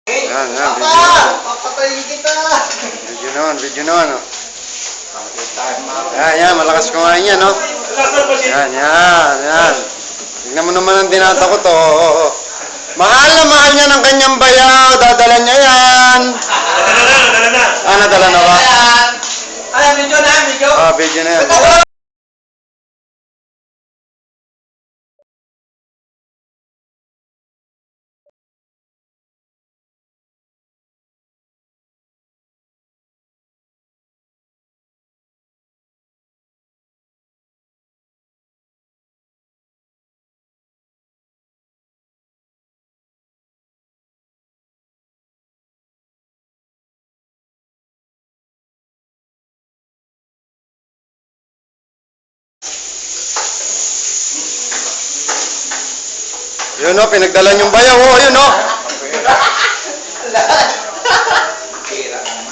Yan, yan, Papa! video naman. Papatayin kita! Video naman, video naman, oh. Yan, yan, malakas kumain yan, no? Yan, yan, yan. Tignan mo naman ang dinatakot, oh. Oh, oh. Mahal na mahal niya ng kanyang bayaw. Dadala niya yan. Nadala na! Ah, nadala na ba? Ay, video na, video! Ah, video na yan. Yun, oh, pinagdala yung bayaw, oh, yun, oh.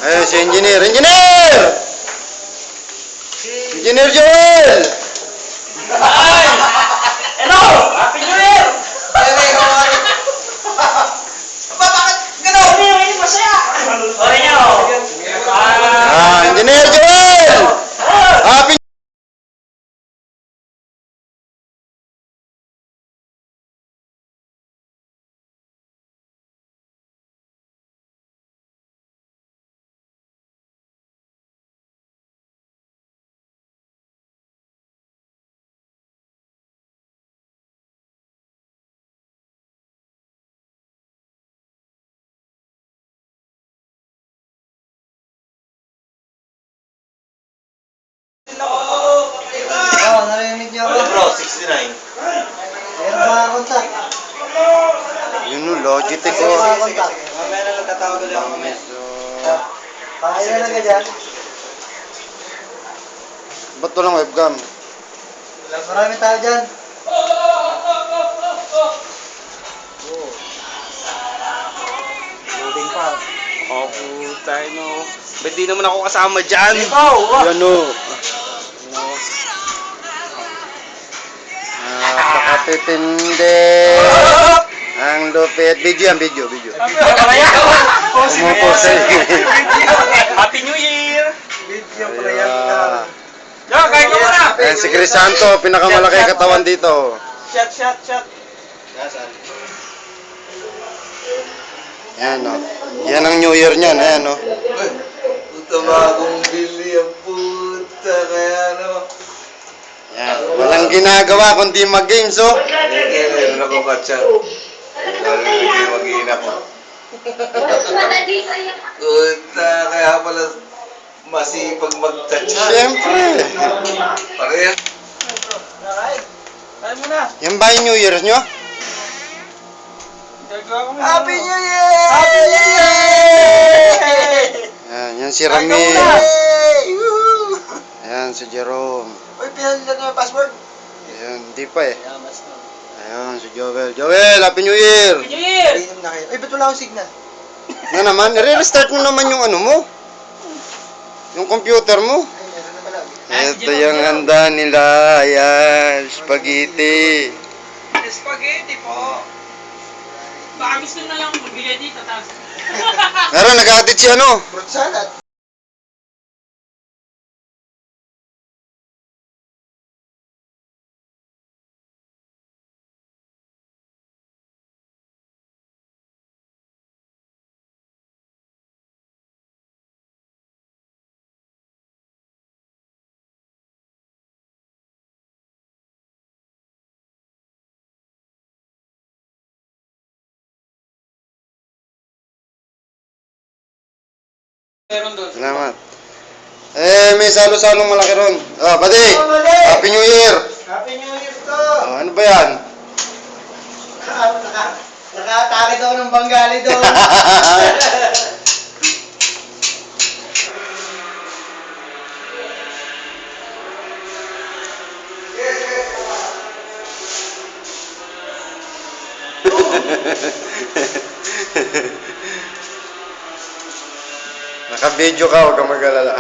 Ayun, si engineer. Engineer! Engineer Joel! Ay! Hello! Happy New Year! Papa, bakit gano'n? Hindi, masaya! Sorry niyo! Ah, Engineer Joel! Happy Oo, narinig niyo ako. Bro, 69. Meron mga kontak. Yun, no, Logitech, Meron mga oh. kontak. Mamaya na lang tatawag ulit ako mamaya. Pangalan na ka dyan. Ba't walang webcam? Marami tao dyan. Loading pa. Oh, putay no. Ba't di naman ako kasama dyan? Yan, no. Napakatitindi. Ang lupit. Video yan, video, video. Umupo sa Happy New Year! Video pala yan. Yo, kain ka muna! Ayan, si Crisanto, pinakamalaki katawan dito. Shot. Yan, no. Yan ang New Year niyan, ayan, no. Puta ba akong bili ang puta kaya ano. Yan. Walang ginagawa kundi mag-games, oh. Meron ako katsa. Hindi mag-iin ako. Puta kaya pala masipag mag-touch. Siyempre. Pareha. Kain muna! Yan ba yung New Year nyo? Happy New Year! Happy New Year! Yan si Ramil. Ayan, si Jerome. Uy, pinalitan niyo yung password? Ayan, hindi pa eh. Ayan, si Joel. Joel, Happy New Year! Happy New Year! Inom na kayo. Ay, ba't wala akong signal? Na naman, i-restart mo naman yung ano mo. Yung computer mo. Ay, meron na pala. Ito yung handa nila. Ayan, spaghetti. Spaghetti po! Baka gusto na lang magbigay dito, tapos... Meron, nag-aatid si ano. Fruit salad. Meron doon. Salamat. May salo-salong malaki ron. Ah, buddy. Happy New Year. Happy New Year to! Ano ba yan? Naka-atake daw ng Bengali doon. Naka-video ka, huwag kang mag-alala.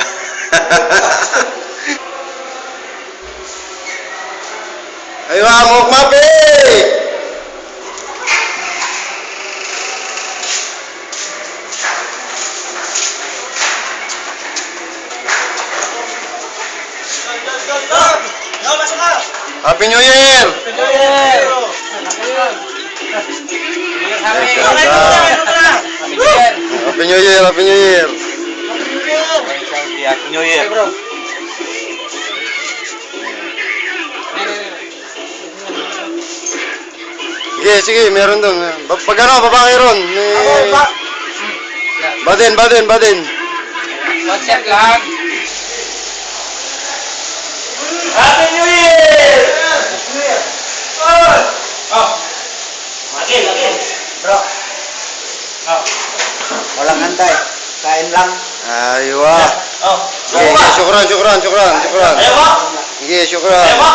Ayaw amok mapi! Happy New Year! Happy New Year, Happy New Year. Happy New Year. Sige, sige, meron doon. Pag ano, babae ron. Badin. One shot lang. Happy New Year! Laki. Bro. Walang antay. Kain lang. Aywa. Sige, syukran. Ayaw mo? Sige, syukran. Ayaw mo?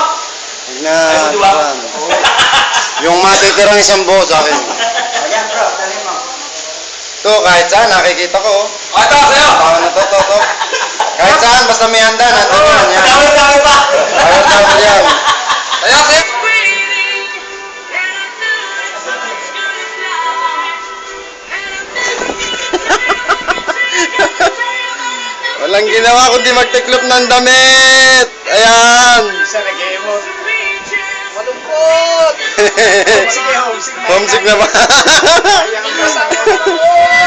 Syukran. Yung matitirang isang buo sa akin. Ayan bro, dali mo. To, kahit saan, nakikita ko. Ito, sa'yo! Baka na to. Kahit saan, basta may handa, nandun yan. Yan. Dami pa! Ayaw mo yan. Ayaw, sa'yo! Walang ginawa kundi magtiklop ng damit. Ayan. Isa nag-e-emote. Malungkot! Homesick na. Homesick na ba? Ayan ang basa.